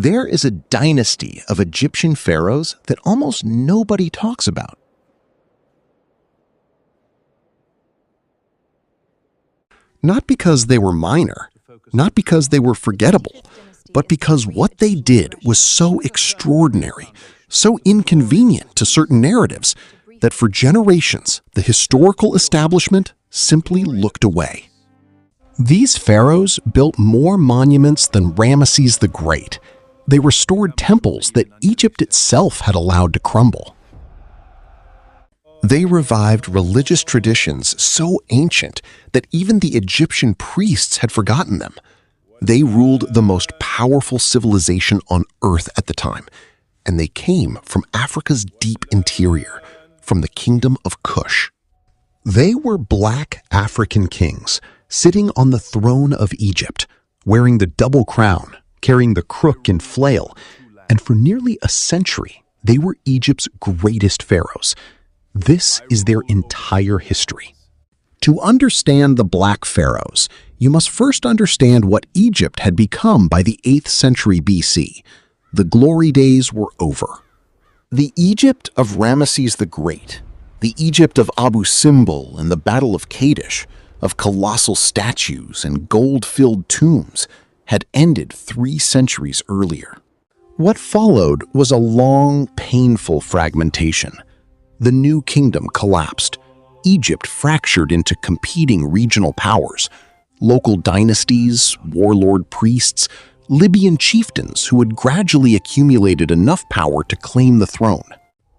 There is a dynasty of Egyptian pharaohs that almost nobody talks about. Not because they were minor, not because they were forgettable, but because what they did was so extraordinary, so inconvenient to certain narratives, that for generations, the historical establishment simply looked away. These pharaohs built more monuments than Ramesses the Great. They restored temples that Egypt itself had allowed to crumble. They revived religious traditions so ancient that even the Egyptian priests had forgotten them. They ruled the most powerful civilization on earth at the time, and they came from Africa's deep interior, from the Kingdom of Kush. They were black African kings, sitting on the throne of Egypt, wearing the double crown, carrying the crook and flail, and for nearly a century, they were Egypt's greatest pharaohs. This is their entire history. To understand the Black Pharaohs, you must first understand what Egypt had become by the 8th century BC. The glory days were over. The Egypt of Ramesses the Great, the Egypt of Abu Simbel and the Battle of Kadesh, of colossal statues and gold-filled tombs, had ended 3 centuries earlier. What followed was a long, painful fragmentation. The new kingdom collapsed. Egypt fractured into competing regional powers, local dynasties, warlord priests, Libyan chieftains who had gradually accumulated enough power to claim the throne.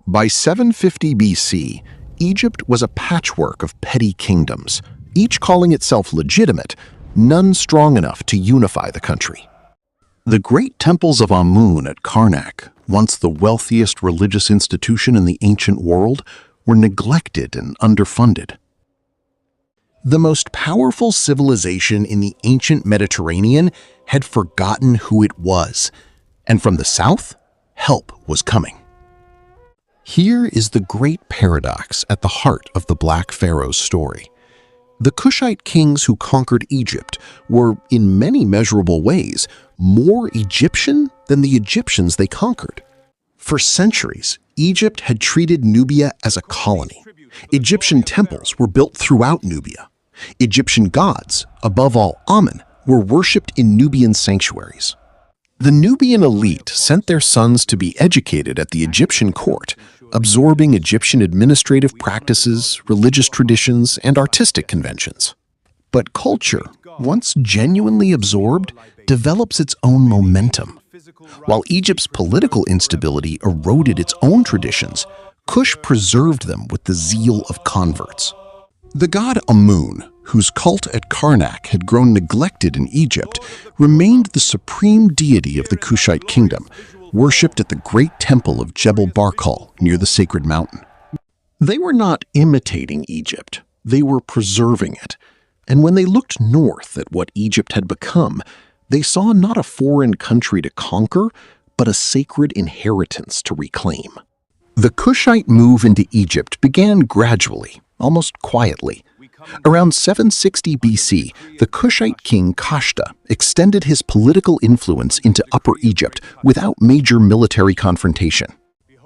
By 750 BC, Egypt was a patchwork of petty kingdoms, each calling itself legitimate, none strong enough to unify the country. The great temples of Amun at Karnak, once the wealthiest religious institution in the ancient world, were neglected and underfunded. The most powerful civilization in the ancient Mediterranean had forgotten who it was, and from the south, help was coming. Here is the great paradox at the heart of the Black Pharaohs' story. The Kushite kings who conquered Egypt were, in many measurable ways, more Egyptian than the Egyptians they conquered. For centuries, Egypt had treated Nubia as a colony. Egyptian temples were built throughout Nubia. Egyptian gods, above all Amun, were worshipped in Nubian sanctuaries. The Nubian elite sent their sons to be educated at the Egyptian court, absorbing Egyptian administrative practices, religious traditions, and artistic conventions. But culture, once genuinely absorbed, develops its own momentum. While Egypt's political instability eroded its own traditions, Kush preserved them with the zeal of converts. The god Amun, whose cult at Karnak had grown neglected in Egypt, remained the supreme deity of the Kushite kingdom, worshipped at the great temple of Jebel Barkal near the sacred mountain. They were not imitating Egypt, they were preserving it. And when they looked north at what Egypt had become, they saw not a foreign country to conquer, but a sacred inheritance to reclaim. The Kushite move into Egypt began gradually, almost quietly. Around 760 BC, the Kushite king Kashta extended his political influence into Upper Egypt without major military confrontation.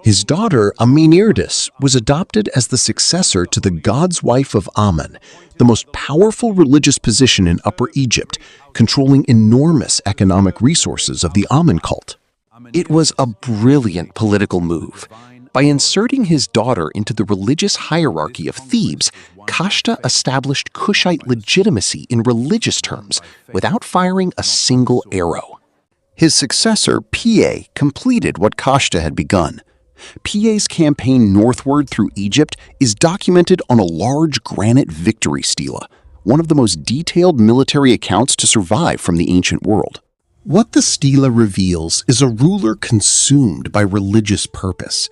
His daughter Amenirtis was adopted as the successor to the god's wife of Amun, the most powerful religious position in Upper Egypt, controlling enormous economic resources of the Amun cult. It was a brilliant political move. By inserting his daughter into the religious hierarchy of Thebes, Kashta established Kushite legitimacy in religious terms without firing a single arrow. His successor, Piye, completed what Kashta had begun. Piye's campaign northward through Egypt is documented on a large granite victory stela, one of the most detailed military accounts to survive from the ancient world. What the stela reveals is a ruler consumed by religious purpose.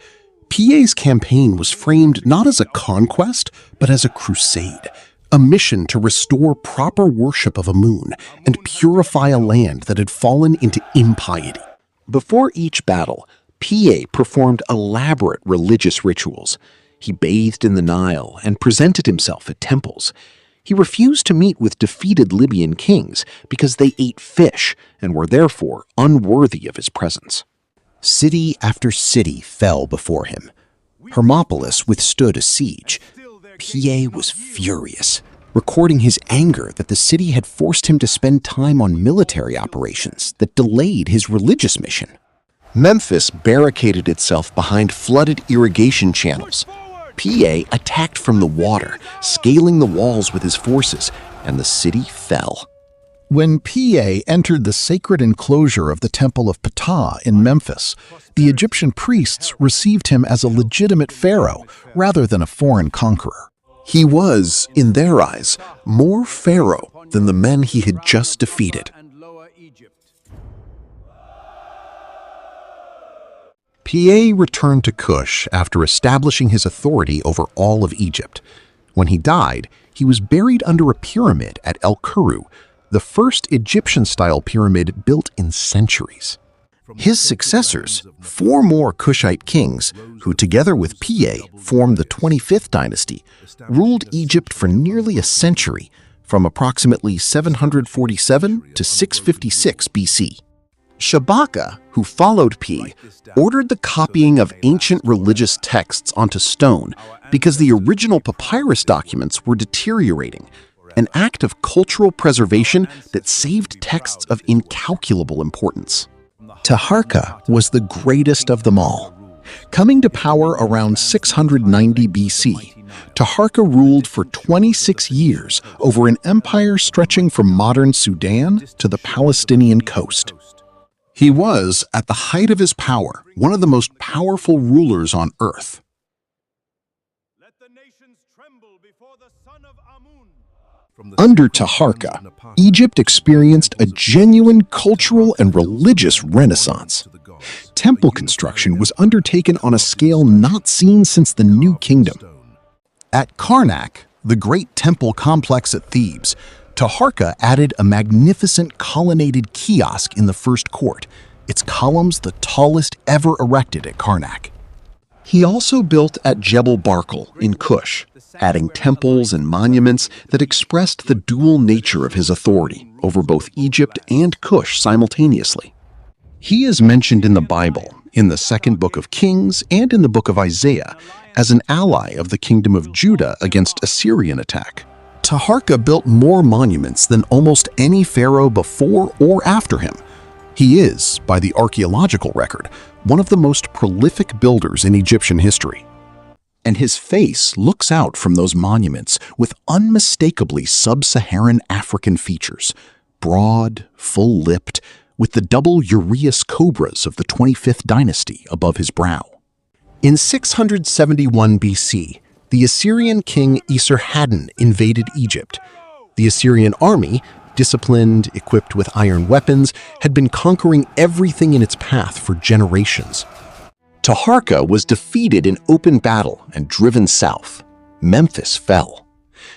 Piye's campaign was framed not as a conquest, but as a crusade, a mission to restore proper worship of Amun and purify a land that had fallen into impiety. Before each battle, Piye performed elaborate religious rituals. He bathed in the Nile and presented himself at temples. He refused to meet with defeated Libyan kings because they ate fish and were therefore unworthy of his presence. City after city fell before him. Hermopolis withstood a siege. Piye was furious, recording his anger that the city had forced him to spend time on military operations that delayed his religious mission. Memphis barricaded itself behind flooded irrigation channels. Piye attacked from the water, scaling the walls with his forces, and the city fell. When Piye entered the sacred enclosure of the Temple of Ptah in Memphis, the Egyptian priests received him as a legitimate pharaoh rather than a foreign conqueror. He was, in their eyes, more pharaoh than the men he had just defeated. Piye returned to Kush after establishing his authority over all of Egypt. When he died, he was buried under a pyramid at El Kuru, the first Egyptian-style pyramid built in centuries. His successors, 4 more Kushite kings, who together with Piye formed the 25th dynasty, ruled Egypt for nearly a century, from approximately 747 to 656 BC. Shabaka, who followed Piye, ordered the copying of ancient religious texts onto stone because the original papyrus documents were deteriorating, an act of cultural preservation that saved texts of incalculable importance. Taharqa was the greatest of them all. Coming to power around 690 BC, Taharqa ruled for 26 years over an empire stretching from modern Sudan to the Palestinian coast. He was, at the height of his power, one of the most powerful rulers on earth. Under Taharqa, Egypt experienced a genuine cultural and religious renaissance. Temple construction was undertaken on a scale not seen since the New Kingdom. At Karnak, the great temple complex at Thebes, Taharqa added a magnificent colonnaded kiosk in the first court, its columns the tallest ever erected at Karnak. He also built at Jebel Barkal in Kush, adding temples and monuments that expressed the dual nature of his authority over both Egypt and Kush simultaneously. He is mentioned in the Bible, in the second book of Kings and in the book of Isaiah, as an ally of the kingdom of Judah against Assyrian attack. Taharqa built more monuments than almost any pharaoh before or after him. He is, by the archaeological record, one of the most prolific builders in Egyptian history. And his face looks out from those monuments with unmistakably sub-Saharan African features, broad, full-lipped, with the double uraeus cobras of the 25th dynasty above his brow. In 671 BC, the Assyrian king Esarhaddon invaded Egypt. The Assyrian army, disciplined, equipped with iron weapons, had been conquering everything in its path for generations. Taharqa was defeated in open battle and driven south. Memphis fell.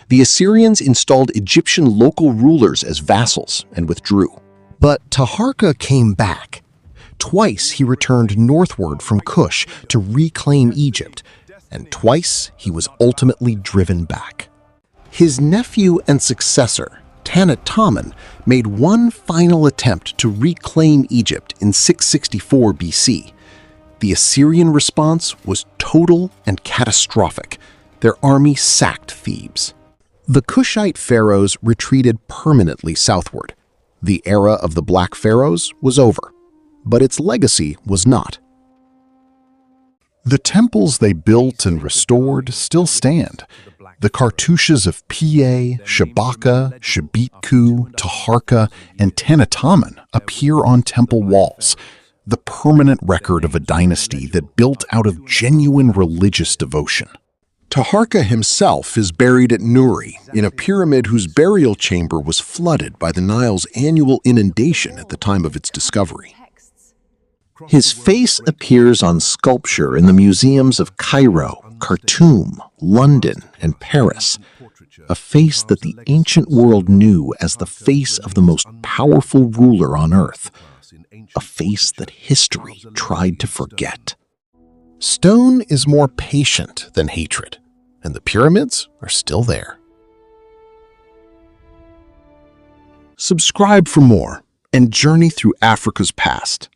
The Assyrians installed Egyptian local rulers as vassals and withdrew. But Taharqa came back. Twice he returned northward from Kush to reclaim Egypt, and twice he was ultimately driven back. His nephew and successor, Taharqa, made one final attempt to reclaim Egypt in 664 BC. The Assyrian response was total and catastrophic. Their army sacked Thebes. The Kushite pharaohs retreated permanently southward. The era of the Black Pharaohs was over, but its legacy was not. The temples they built and restored still stand. The cartouches of Piye, Shabaka, Shabitku, Taharqa, and Taharqa appear on temple walls, the permanent record of a dynasty that built out of genuine religious devotion. Taharqa himself is buried at Nuri in a pyramid whose burial chamber was flooded by the Nile's annual inundation at the time of its discovery. His face appears on sculpture in the museums of Cairo, Khartoum, London, and Paris, a face that the ancient world knew as the face of the most powerful ruler on earth, a face that history tried to forget. Stone is more patient than hatred, and the pyramids are still there. Subscribe for more and journey through Africa's past.